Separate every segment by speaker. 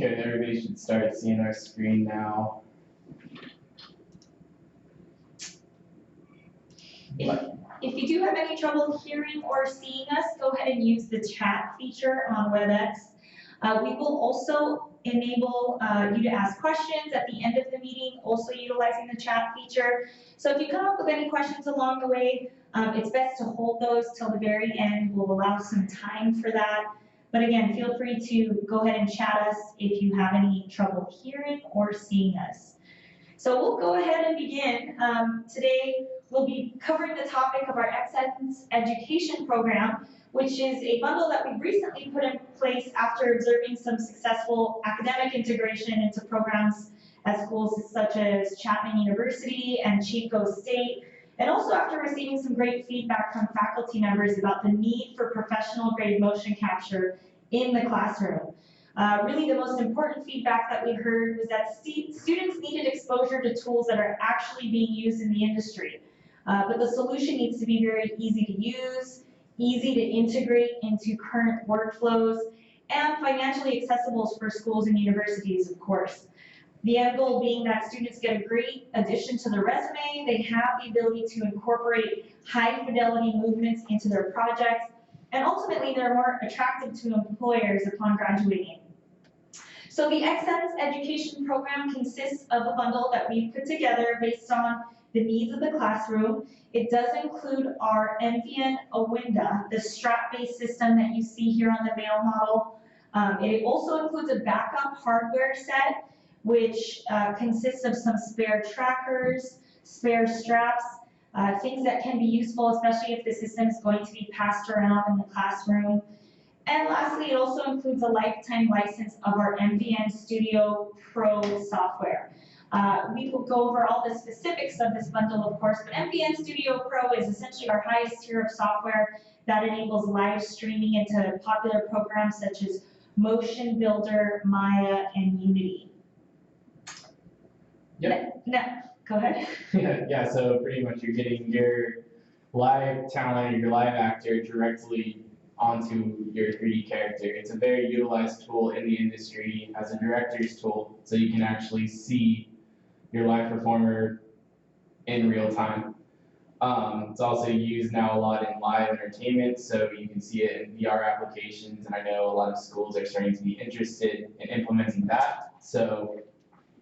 Speaker 1: Okay, everybody should start seeing our screen now.
Speaker 2: If you do have any trouble hearing or seeing us, go ahead and use the chat feature on WebEx. We will also enable you to ask questions at the end of the meeting, also utilizing the chat feature. So if you come up with any questions along the way, it's best to hold those till the very end. We'll allow some time for that. But again, feel free to go ahead and chat us if you have any trouble hearing or seeing us. So we'll go ahead and begin. Today, we'll be covering the topic of our Xsens Education Program, which is a bundle that we've recently put in place after observing some successful academic integration into programs at schools such as Chapman University and Chico State, and also after receiving some great feedback from faculty members about the need for professional grade motion capture in the classroom. Really the most important feedback that we heard was that students needed exposure to tools that are actually being used in the industry. But the solution needs to be very easy to use, easy to integrate into current workflows, and financially accessible for schools and universities, of course. The end goal being that students get a great addition to their resume, they have the ability to incorporate high fidelity movements into their projects, and ultimately they're more attractive to employers upon graduating. So the Xsens Education Program consists of a bundle that we've put together based on the needs of the classroom. It does include our NVN Awinda, the strap-based system that you see here on the male model. It also includes a backup hardware set, which consists of some spare trackers, spare straps, things that can be useful, especially if the system is going to be passed around in the classroom. And lastly, it also includes a lifetime license of our NVN Studio Pro software. We will go over all the specifics of this bundle, of course, but NVN Studio Pro is essentially our highest tier of software that enables live streaming into popular programs such as Motion Builder, Maya, and Unity.
Speaker 1: Yep.
Speaker 2: No, go ahead.
Speaker 1: Yeah, so pretty much you're getting your live talent, your live actor directly onto your 3D character. It's a very utilized tool in the industry as a director's tool, so you can actually see your live performer in real time. It's also used now a lot in live entertainment, so you can see it in VR applications, and I know a lot of schools are starting to be interested in implementing that, so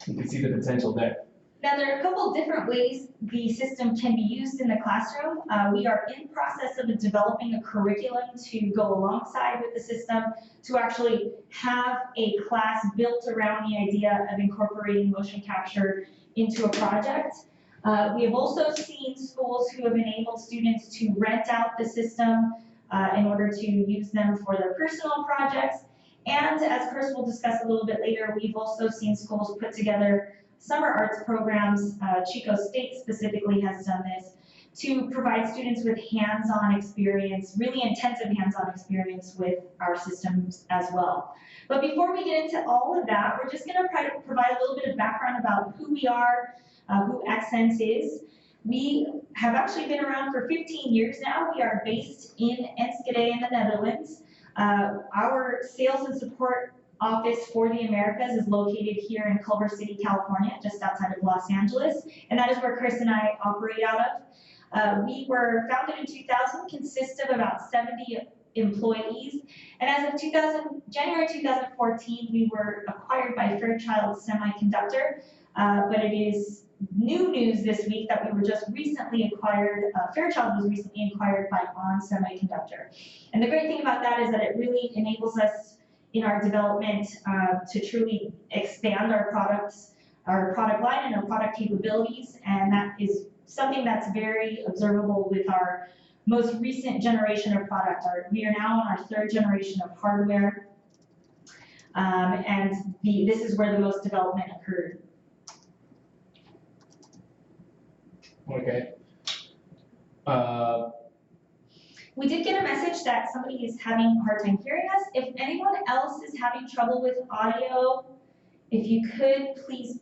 Speaker 1: you can see the potential there.
Speaker 2: Now, there are a couple different ways the system can be used in the classroom. We are in process of developing a curriculum to go alongside with the system to actually have a class built around the idea of incorporating motion capture into a project. We have also seen schools who have enabled students to rent out the system in order to use them for their personal projects. And as Chris will discuss a little bit later, we've also seen schools put together summer arts programs. Chico State specifically has done this to provide students with hands-on experience, really intensive hands-on experience with our systems as well. But before we get into all of that, we're just going to provide a little bit of background about who we are, who Xsens is. We have actually been around for 15 years now. We are based in Enschede in the Netherlands. Our sales and support office for the Americas is located here in Culver City, California, just outside of Los Angeles, and that is where Chris and I operate out of. We were founded in 2000, consist of about 70 employees, and as of January 2014, we were acquired by Fairchild Semiconductor, but it is new news this week that we were just recently acquired, Fairchild was recently acquired by ON Semiconductor. And the great thing about that is that it really enables us in our development to truly expand our product line and our product capabilities, and that is something that's very observable with our most recent generation of product. We are now on our 3rd generation of hardware, and this is where the most development occurred.
Speaker 1: Okay.
Speaker 2: We did get a message that somebody is having a hard time hearing us. If anyone else is having trouble with audio, if you could please,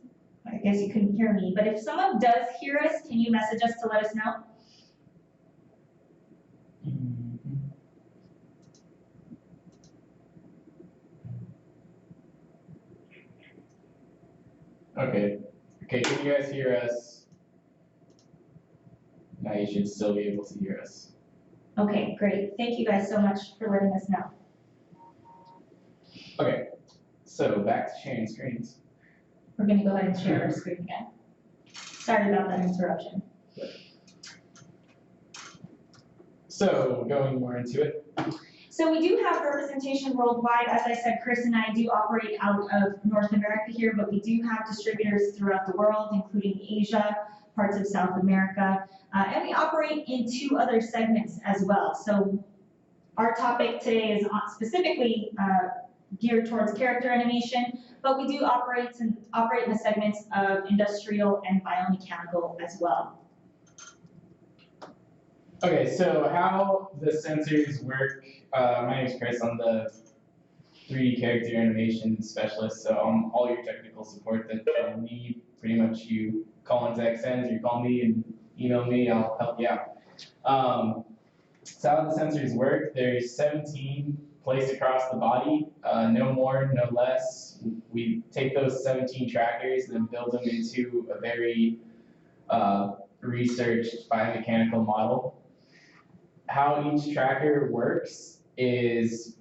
Speaker 2: I guess you couldn't hear me, but if someone does hear us, can you message us to let us know?
Speaker 1: Okay. Okay, can you guys hear us? Now you should still be able to hear us.
Speaker 2: Okay, great. Thank you guys so much for letting us know.
Speaker 1: Okay, so back to sharing screens.
Speaker 2: We're gonna go ahead and share our screen again. Sorry about that interruption.
Speaker 1: So going more into it.
Speaker 2: So we do have representation worldwide. As I said, Chris and I do operate out of North America here, but we do have distributors throughout the world, including Asia, parts of South America, and we operate in 2 other segments as well. So our topic today is specifically geared towards character animation, but we do operate in the segments of industrial and biomechanical as well.
Speaker 1: Okay, so how the sensors work, my name is Chris, I'm the 3D character animation specialist, so I'm all your technical support that you need. Pretty much you call into Xsens, or you call me and email me, I'll help you out. So how the sensors work, there's 17 placed across the body, no more, no less. We take those 17 trackers and then build them into a very researched biomechanical model. How each tracker works is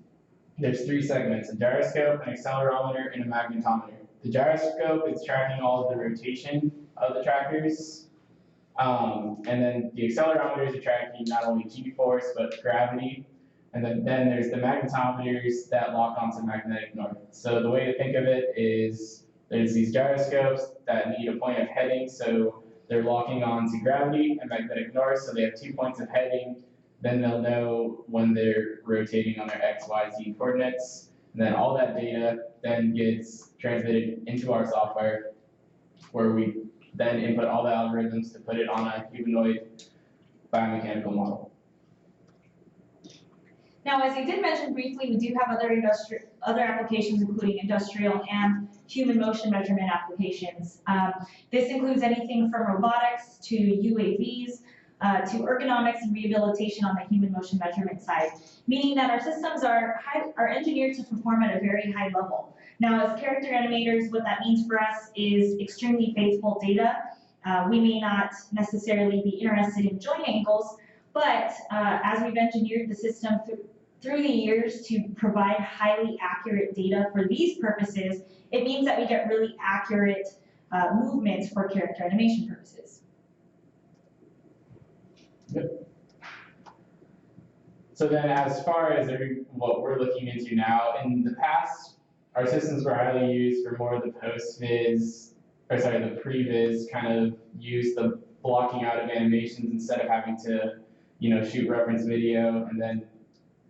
Speaker 1: there's 3 segments, a gyroscope, an accelerometer, and a magnetometer. The gyroscope is tracking all of the rotation of the trackers, and then the accelerometers are tracking not only g-force, but gravity. And then there's the magnetometers that lock onto magnetic north. So the way to think of it is there's these gyroscopes that need a point of heading, so they're locking on to gravity and magnetic north, so they have 2 points of heading. Then they'll know when they're rotating on their X, Y, Z coordinates. And then all that data then gets transmitted into our software, where we then input all the algorithms to put it on a humanoid biomechanical model.
Speaker 2: Now, as you did mention briefly, we do have other applications, including industrial and human motion measurement applications. This includes anything from robotics to UAVs, to ergonomics and rehabilitation on the human motion measurement side, meaning that our systems are engineered to perform at a very high level. Now, as character animators, what that means for us is extremely faithful data. We may not necessarily be interested in joint angles, but as we've engineered the system through the years to provide highly accurate data for these purposes, it means that we get really accurate movements for character animation purposes.
Speaker 1: Yep. So then as far as what we're looking into now, in the past, our systems were highly used for more of the the pre-viz kind of use, the blocking out of animations instead of having to, shoot reference video and then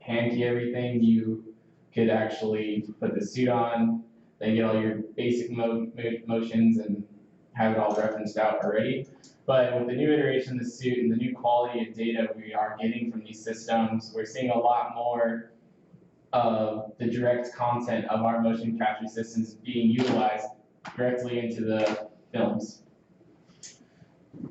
Speaker 1: hand key everything. You could actually put the suit on, then get all your basic motions and have it all referenced out already. But with the new iteration of the suit and the new quality of data we are getting from these systems, we're seeing a lot more of the direct content of our motion capture systems being utilized directly into the films.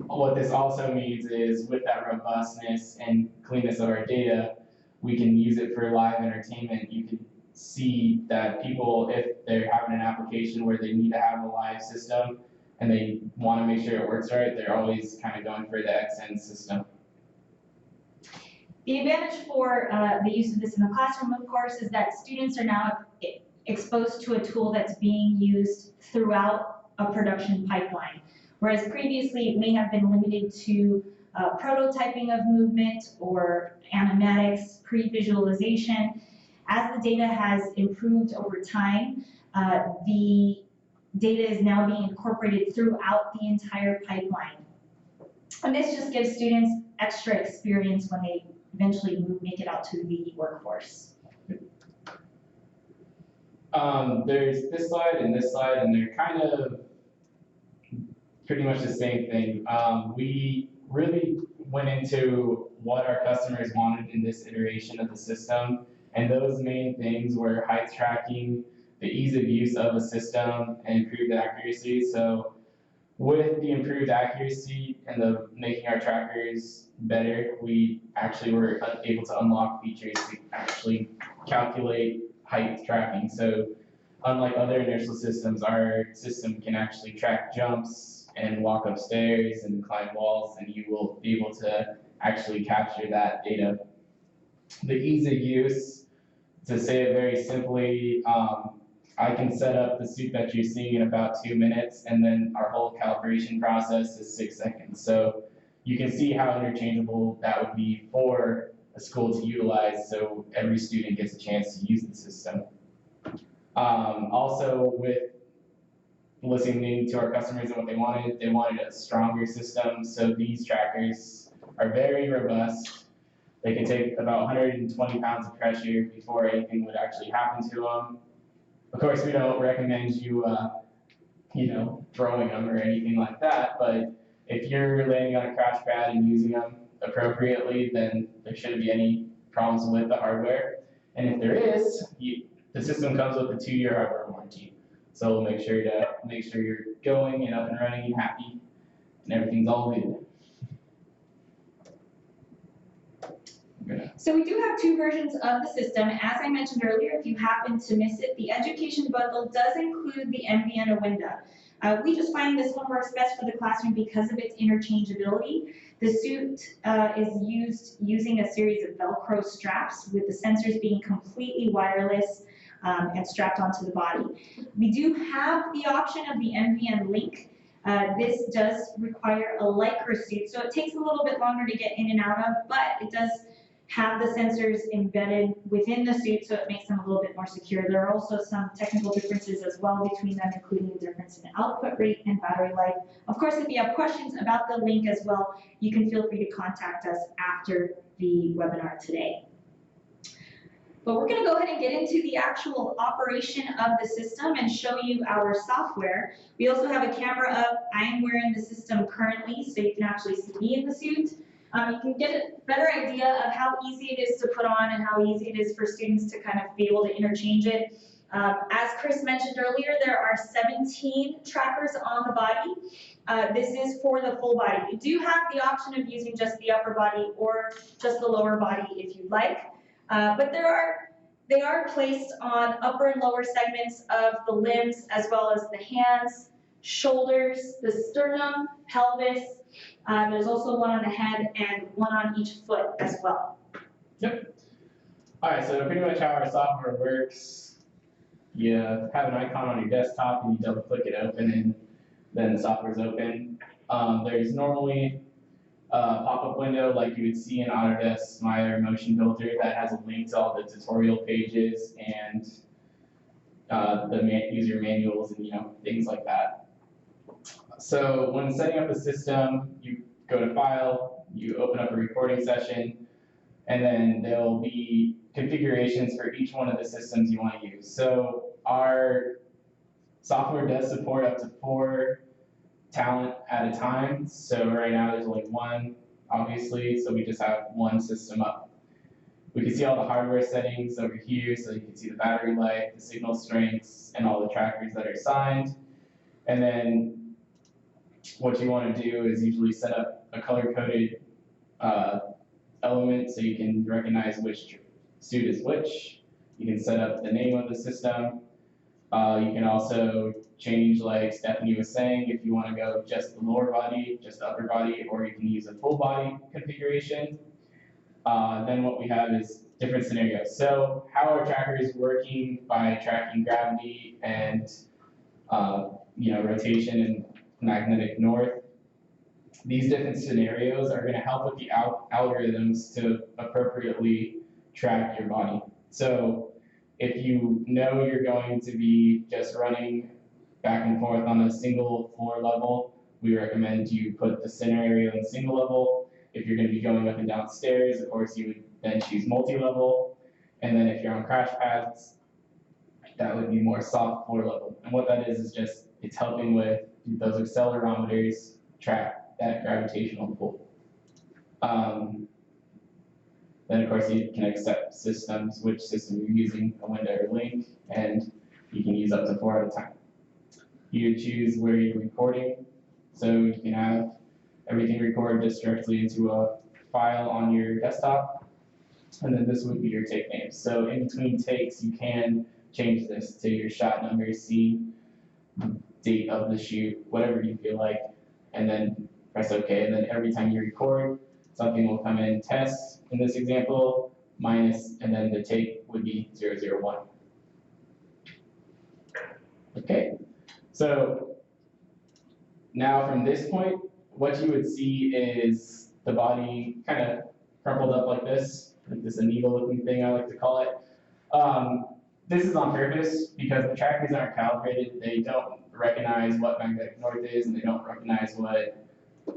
Speaker 1: What this also means is with that robustness and cleanness of our data, we can use it for live entertainment. You can see that people, if they're having an application where they need to have a live system and they want to make sure it works right, they're always kind of going for the Xsens system.
Speaker 2: The advantage for the use of this in the classroom, of course, is that students are now exposed to a tool that's being used throughout a production pipeline. Whereas previously it may have been limited to prototyping of movement or animatics, pre-visualization. As the data has improved over time, the data is now being incorporated throughout the entire pipeline. And this just gives students extra experience when they eventually make it out to the workforce.
Speaker 1: There's this slide, and they're kind of pretty much the same thing. We really went into what our customers wanted in this iteration of the system, and those main things were height tracking, the ease of use of a system, and improved accuracy. So with the improved accuracy and the making our trackers better, we actually were able to unlock features to actually calculate height tracking. So unlike other inertial systems, our system can actually track jumps and walk upstairs and climb walls, and you will be able to actually capture that data. The ease of use, to say it very simply, I can set up the suit that you're seeing in about 2 minutes, and then our whole calibration process is 6 seconds. So you can see how interchangeable that would be for a school to utilize, so every student gets a chance to use the system. Also, with listening to our customers and what they wanted a stronger system. So these trackers are very robust. They can take about 120 pounds of pressure before anything would actually happen to them. Of course, we don't recommend you, throwing them or anything like that, but if you're landing on a crash pad and using them appropriately, then there shouldn't be any problems with the hardware. And if there is, the system comes with a 2-year hardware warranty. So we'll make sure you're going and up and running and happy, and everything's all good.
Speaker 2: So we do have 2 versions of the system. As I mentioned earlier, if you happen to miss it, the education bundle does include the MVN window. We just find this one works best for the classroom because of its interchangeability. The suit is used using a series of Velcro straps, with the sensors being completely wireless and strapped onto the body. We do have the option of the MVN link. This does require a Lycra suit, so it takes a little bit longer to get in and out of, but it does have the sensors embedded within the suit, so it makes them a little bit more secure. There are also some technical differences as well between them, including the difference in output rate and battery life. Of course, if you have questions about the link as well, you can feel free to contact us after the webinar today. But we're going to go ahead and get into the actual operation of the system and show you our software. We also have a camera up. I am wearing the system currently, so you can actually see me in the suit. You can get a better idea of how easy it is to put on and how easy it is for students to kind of be able to interchange it. As Chris mentioned earlier, there are 17 trackers on the body. This is for the full body. You do have the option of using just the upper body or just the lower body if you'd like. But they are placed on upper and lower segments of the limbs, as well as the hands, shoulders, the sternum, pelvis. There's also one on the head and one on each foot as well.
Speaker 1: Yep. All right, so pretty much how our software works, you have an icon on your desktop and you double click it open, and then the software is open. There's normally pop-up window like you would see in Autodesk Smile or Motion Builder that has a link to all the tutorial pages and the user manuals and things like that. So when setting up a system, you go to File, you open up a recording session, and then there'll be configurations for each one of the systems you want to use. So our software does support up to 4 talent at a time. So right now there's only 1, obviously, so we just have 1 system up. We can see all the hardware settings over here, so you can see the battery life, the signal strengths, and all the trackers that are assigned. And then what you want to do is usually set up a color-coded element so you can recognize which suit is which. You can set up the name of the system. You can also change, like Stephanie was saying, if you want to go just the lower body, just the upper body, or you can use a full body configuration. Then what we have is different scenarios. So how our tracker is working by tracking gravity and rotation and magnetic north. These different scenarios are going to help with the algorithms to appropriately track your body. So if you know you're going to be just running back and forth on a single floor level, we recommend you put the scenario in single level. If you're going to be going up and down stairs, of course, you would then choose multi-level. And then if you're on crash pads, that would be more soft floor level. And what that is just, it's helping with those accelerometers track that gravitational pull. Then of course you can accept systems, which system you're using, a window or link, and you can use up to 4 at a time. You choose where you're recording, so you can have everything recorded just directly into a file on your desktop, and then this would be your take names. So in between takes, you can change this to your shot number, scene, date of the shoot, whatever you feel like, and then press OK. And then every time you record, something will come in test in this example, minus, and then the take would be 001. Okay, so now from this point, what you would see is the body kind of crumpled up like this amoeba looking thing I like to call it. This is on purpose because the trackers aren't calibrated. They don't recognize what magnetic north is, and they don't recognize what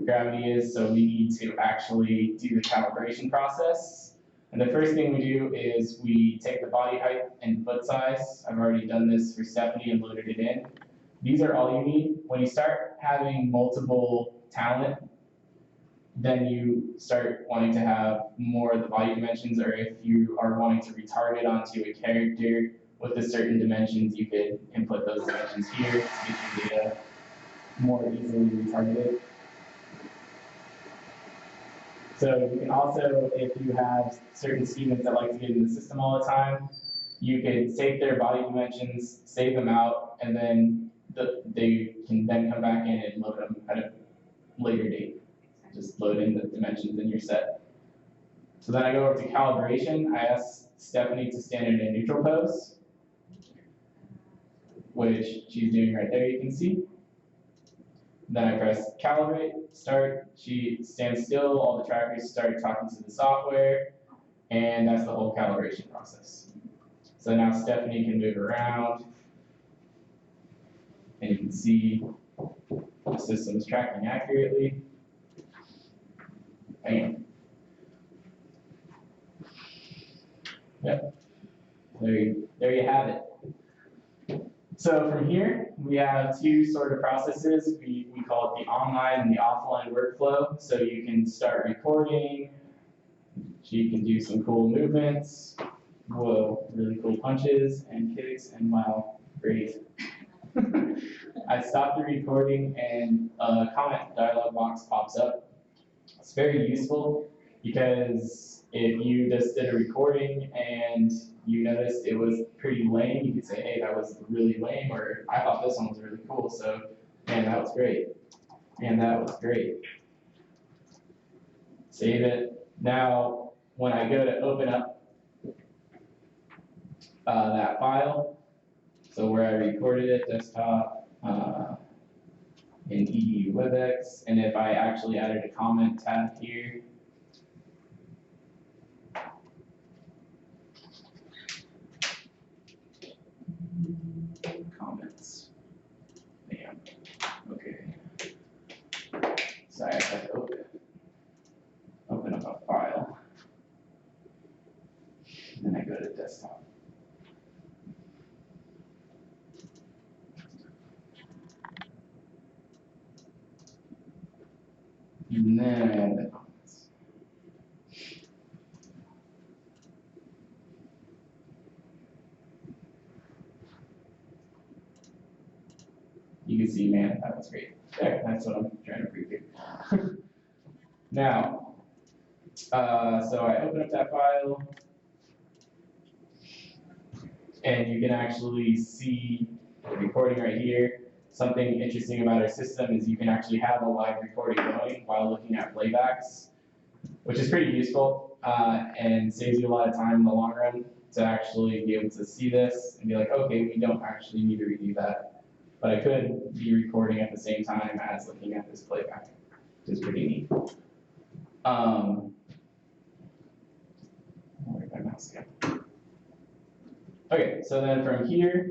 Speaker 1: gravity is, so we need to actually do the calibration process. And the first thing we do is we take the body height and foot size. I've already done this for Stephanie and loaded it in. These are all you need. When you start having multiple talent, then you start wanting to have more of the body dimensions, or if you are wanting to retarget onto a character with the certain dimensions, you could input those dimensions here to get your data more easily retargeted. So you can also, if you have certain students that like to get in the system all the time, you can save their body dimensions, save them out, and then they can then come back in and load them at a later date. Just load in the dimensions in your set. So then I go over to calibration. I ask Stephanie to stand in a neutral pose, which she's doing right there, you can see. Then I press calibrate, start, she stands still, all the trackers start talking to the software, and that's the whole calibration process. So now Stephanie can move around, and you can see the system is tracking accurately. Bam. Yep, there you have it. So from here, we have two sort of processes. We call it the online and the offline workflow. So you can start recording. She can do some cool movements. Whoa, really cool punches and kicks, and wow, great. I stop the recording and a comment dialog box pops up. It's very useful because if you just did a recording and you noticed it was pretty lame, you could say, hey, that was really lame, or I thought this one was really cool, so, man, that was great. Man, that was great. Save it. Now, when I go to open up that file, so where I recorded it, desktop, in EDU WebEx, and if I actually added a comment tab here, comments, bam, okay. So I have to open up a file, then I go to desktop. And then I add the comments. You can see, man, that was great. There, that's what I'm trying to prove here. Now, so I open up that file, and you can actually see the recording right here. Something interesting about our system is you can actually have a live recording going while looking at playbacks, which is pretty useful and saves you a lot of time in the long run to actually be able to see this and be like, okay, we don't actually need to redo that. But I could be recording at the same time as looking at this playback, which is pretty neat. Where'd my mouse go? Okay, so then from here,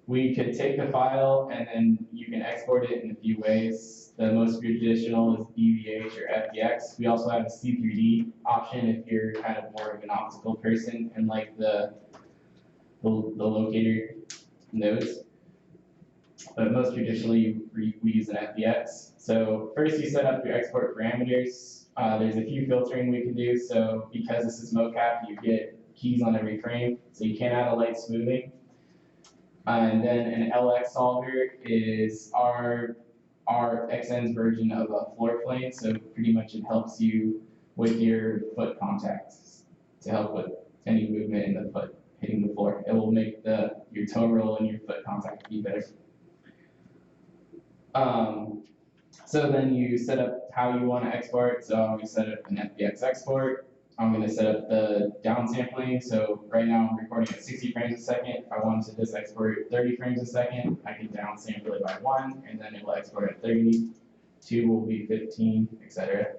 Speaker 1: we could take the file and then you can export it in a few ways. The most traditional is DVH or FDX. We also have a C3D option if you're kind of more of an optical person and like the locator nodes. But most traditionally, we use an FDX. So first you set up your export parameters. There's a few filtering we can do. So because this is Mocap, you get keys on every frame. So you can add a light smoothing. And then an LX solver is our Xsens version of a floor plane. So pretty much it helps you with your foot contacts to help with any movement in the foot. hitting the floor. It will make your toe roll and your foot contact be better. So then you set up how you want to export. So I'm going to set up an FBX export. I'm going to set up the downsampling. So right now I'm recording at 60 frames a second. If I wanted to just export 30 frames a second, I can downsample it by 1, and then it will export at 30. 2 will be 15, etc.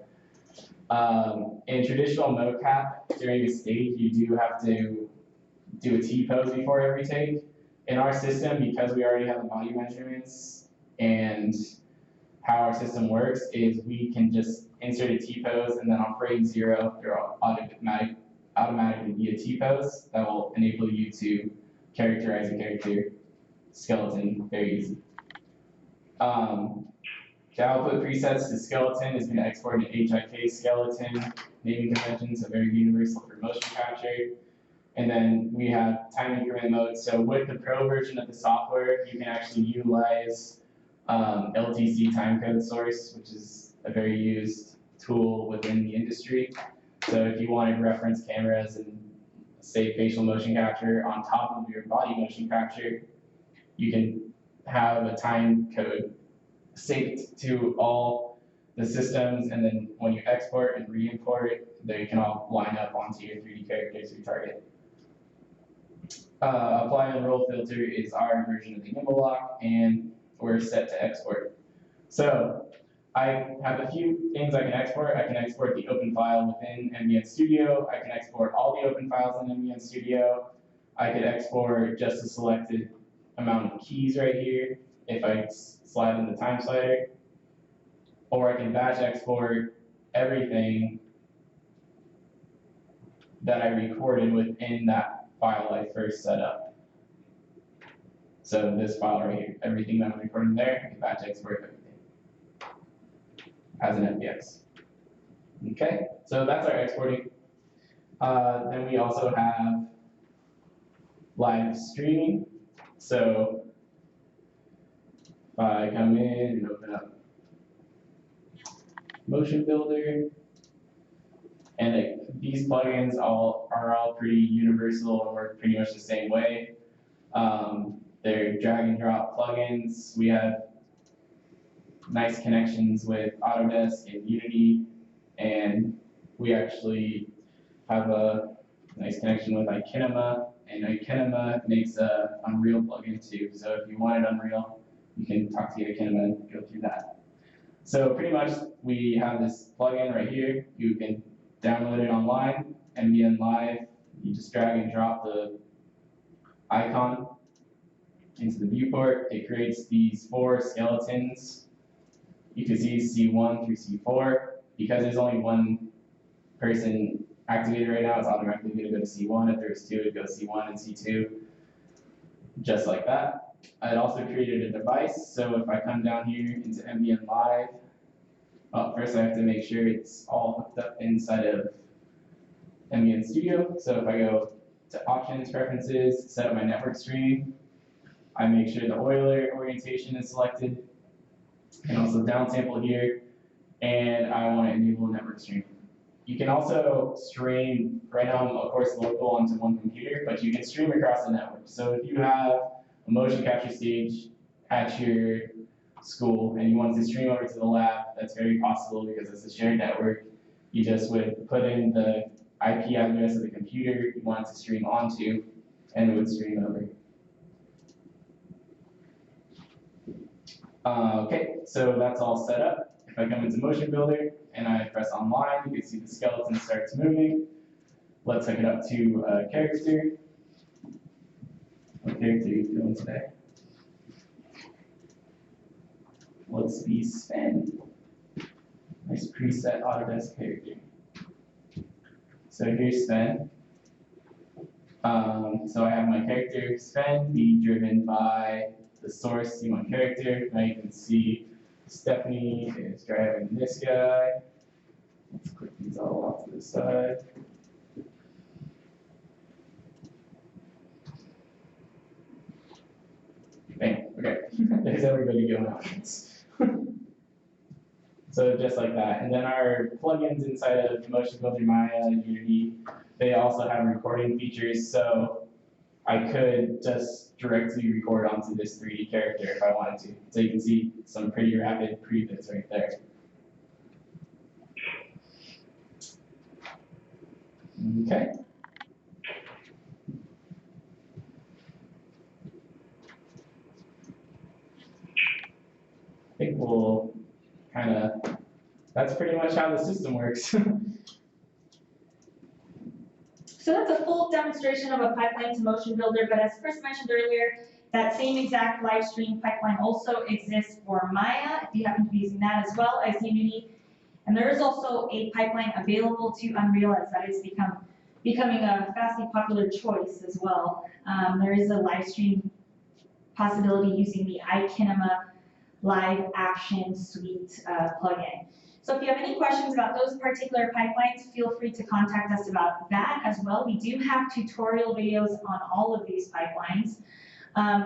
Speaker 1: In traditional mocap, during a stage, you do have to do a T-pose before every take. In our system, because we already have the body measurements and how our system works is we can just insert a T-pose, and then on frame 0, there will automatically be a T-pose that will enable you to characterize a character skeleton very easy. The output presets to skeleton is going to export an HIK skeleton naming convention, so very universal for motion capture. And then we have time increment mode. So with the pro version of the software, you can actually utilize LTC timecode source, which is a very used tool within the industry. So if you wanted reference cameras and say facial motion capture on top of your body motion capture, you can have a time code synced to all the systems, and then when you export and re-import, they can all line up onto your 3D characters you target. Apply and roll filter is our version of the gimbal lock, and we're set to export. So I have a few things I can export. I can export the open file within MBN Studio. I can export all the open files in MBN Studio. I could export just a selected amount of keys right here if I slide in the time slider. Or I can batch export everything that I recorded within that file I first set up. So this file right here, everything that I'm recording there, I can batch export everything as an FBX. Okay, so that's our exporting. Then we also have live streaming. So if I come in and open up Motion Builder, and these plugins are all pretty universal and work pretty much the same way. They're drag and drop plugins. We have nice connections with Autodesk and Unity, and we actually have a nice connection with Ikinema, and Ikinema makes a Unreal plugin too. So if you wanted Unreal, you can talk to Ikinema and go through that. So pretty much we have this plugin right here. You can download it online, MBN Live. You just drag and drop the icon into the viewport. It creates these 4 skeletons. You can see C1 through C4. Because there's only one person activated right now, it's automatically going to go to C1. If there's 2, it goes C1 and C2, just like that. It also created a device, so if I come down here into MBN Live, first I have to make sure it's all hooked up inside of MBN Studio. So if I go to Options, Preferences, set up my network stream, I make sure the Euler orientation is selected, and also downsample here, and I want to enable network stream. You can also stream, right now I'm of course local onto one computer, but you can stream across the network. So if you have a motion capture stage at your school and you want to stream over to the lab, that's very possible because it's a shared network. You just would put in the IP address of the computer you want to stream onto, and it would stream over. Okay, so that's all set up. If I come into Motion Builder and I press online, you can see the skeleton starts moving. Let's hook it up to a character. What character are you feeling today? Let's be Sven. Nice preset Autodesk character. So here's Sven. So I have my character Sven be driven by the source C1 character. Now you can see Stephanie is driving this guy. Let's click these all off to the side. Bam, okay. There's everybody going out. So just like that. And then our plugins inside of Motion Builder, Maya, Unity, they also have recording features. So I could just directly record onto this 3D character if I wanted to. So you can see some pretty rapid prefits right there. Okay. I think we'll kind of, that's pretty much how the system works.
Speaker 2: So that's a full demonstration of a pipeline to motion builder, but as Chris mentioned earlier, that same exact live stream pipeline also exists for Maya, if you happen to be using that as well as Unity. And there is also a pipeline available to Unreal, as that is becoming a vastly popular choice as well. There is a live stream possibility using the iKinema Live Action Suite plugin. So if you have any questions about those particular pipelines, feel free to contact us about that as well. We do have tutorial videos on all of these pipelines.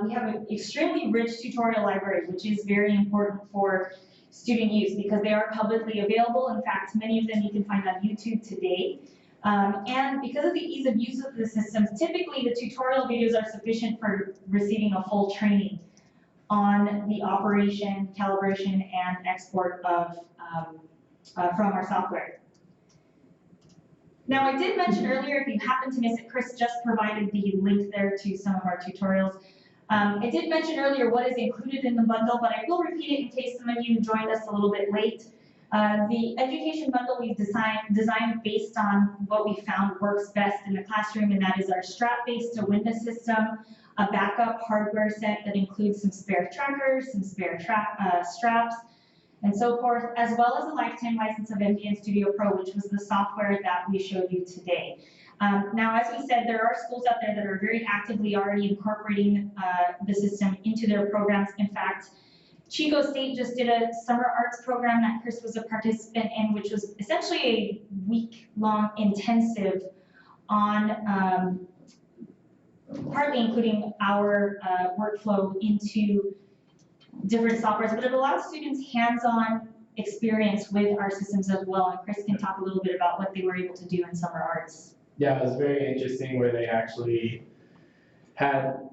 Speaker 2: We have an extremely rich tutorial library, which is very important for student use because they are publicly available. In fact, many of them you can find on YouTube today. And because of the ease of use of the systems, typically the tutorial videos are sufficient for receiving a full training on the operation, calibration, and export of from our software. Now, I did mention earlier, if you happen to miss it, Chris just provided the link there to some of our tutorials. I did mention earlier what is included in the bundle, but I will repeat it in case some of you joined us a little bit late. The education bundle we've designed based on what we found works best in the classroom, and that is our strap-based to window system, a backup hardware set that includes some spare trackers, some spare straps, and so forth, as well as a lifetime license of MDN Studio Pro, which was the software that we showed you today. Now, as we said, there are schools out there that are very actively already incorporating the system into their programs. In fact, Chico State just did a summer arts program that Chris was a participant in, which was essentially a week-long intensive on partly including our workflow into different softwares, but it allows students hands-on experience with our systems as well. And Chris can talk a little bit about what they were able to do in summer arts.
Speaker 1: Yeah, it was very interesting where they actually had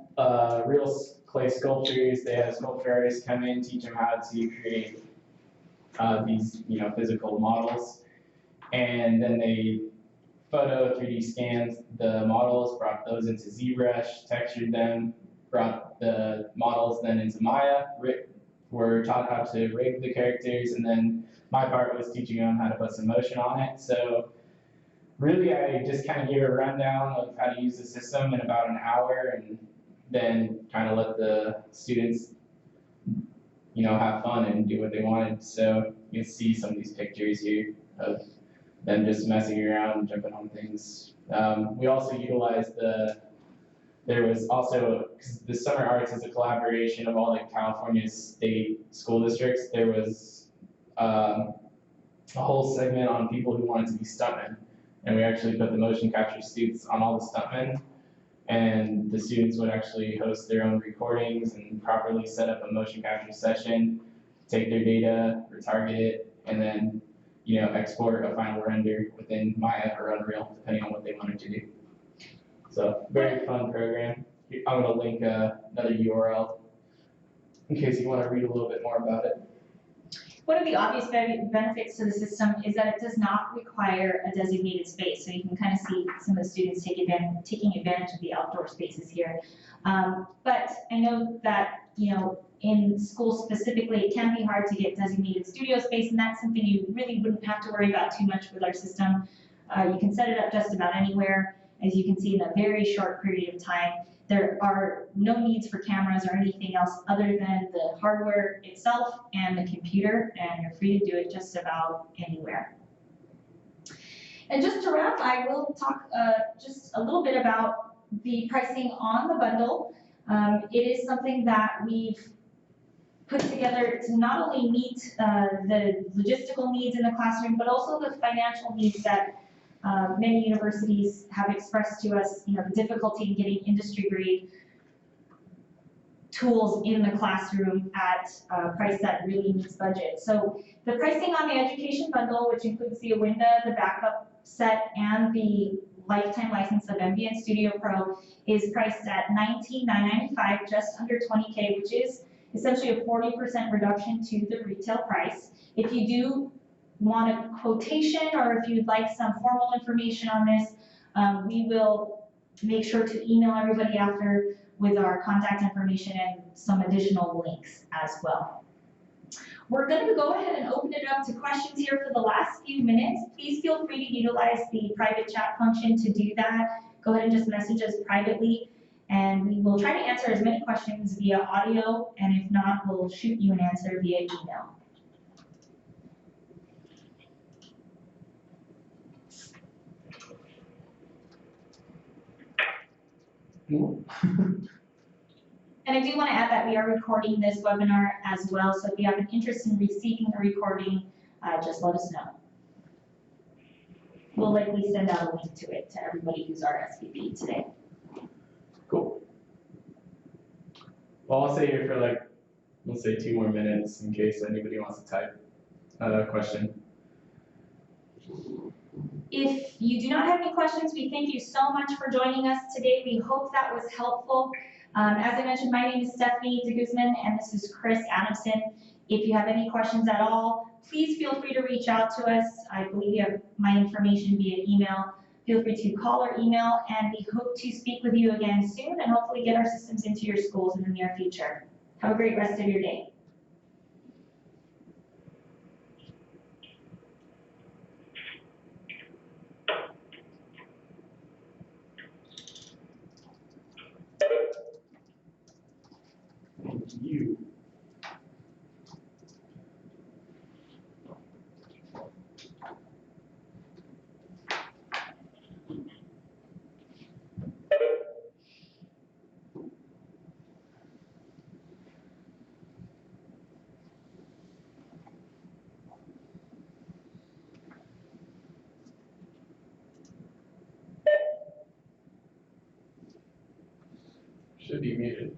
Speaker 1: real clay sculptures. They had a sculpture artist come in, teach them how to create these, physical models. And then they photo 3D scanned the models, brought those into ZBrush, textured them, brought the models then into Maya, were taught how to rig the characters, and then my part was teaching them how to put some motion on it. So really, I just kind of gave a rundown of how to use the system in about an hour, and then kind of let the students, have fun and do what they wanted. So you can see some of these pictures here of them just messing around, jumping on things. We also utilized there was also, because the summer arts is a collaboration of all the California state school districts, there was a whole segment on people who wanted to be stuntmen. And we actually put the motion capture suits on all the stuntmen, and the students would actually host their own recordings and properly set up a motion capture session, take their data, retarget it, and then export a final render within Maya or Unreal, depending on what they wanted to do. So very fun program. I'm going to link another URL in case you want to read a little bit more about it.
Speaker 2: One of the obvious benefits to the system is that it does not require a designated space. So you can kind of see some of the students taking advantage of the outdoor spaces here. But I know that, in schools specifically, it can be hard to get designated studio space, and that's something you really wouldn't have to worry about too much with our system. You can set it up just about anywhere. As you can see, in a very short period of time, there are no needs for cameras or anything else other than the hardware itself and the computer, and you're free to do it just about anywhere. And just to wrap, I will talk just a little bit about the pricing on the bundle. It is something that we've put together to not only meet the logistical needs in the classroom, but also the financial needs that many universities have expressed to us, the difficulty in getting industry-grade tools in the classroom at a price that really meets budget. So the pricing on the education bundle, which includes the Awinda, the backup set, and the lifetime license of MVN Studio Pro is priced at $19,995, just under $20K, which is essentially a 40% reduction to the retail price. If you do want a quotation, or if you'd like some formal information on this, we will make sure to email everybody after with our contact information and some additional links as well. We're going to go ahead and open it up to questions here for the last few minutes. Please feel free to utilize the private chat function to do that. Go ahead and just message us privately, and we will try to answer as many questions via audio, and if not, we'll shoot you an answer via email. And I do want to add that we are recording this webinar as well, so if you have an interest in receiving the recording, just let us know. We'll likely send out a link to it to everybody who's RSVP today.
Speaker 1: Cool. Well, I'll stay here for like, let's say 2 more minutes in case anybody wants to type a question.
Speaker 2: If you do not have any questions, we thank you so much for joining us today. We hope that was helpful. As I mentioned, my name is Stephanie de Guzman, and this is Chris Adamson. If you have any questions at all, please feel free to reach out to us. I believe you have my information via email. Feel free to call or email, and we hope to speak with you again soon and hopefully get our systems into your schools in the near future. Have a great rest of your day.
Speaker 1: Thank you. Should be muted.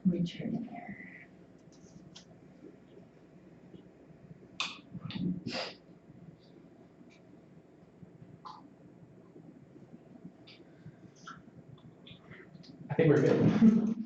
Speaker 2: Return in there.
Speaker 1: I think we're good.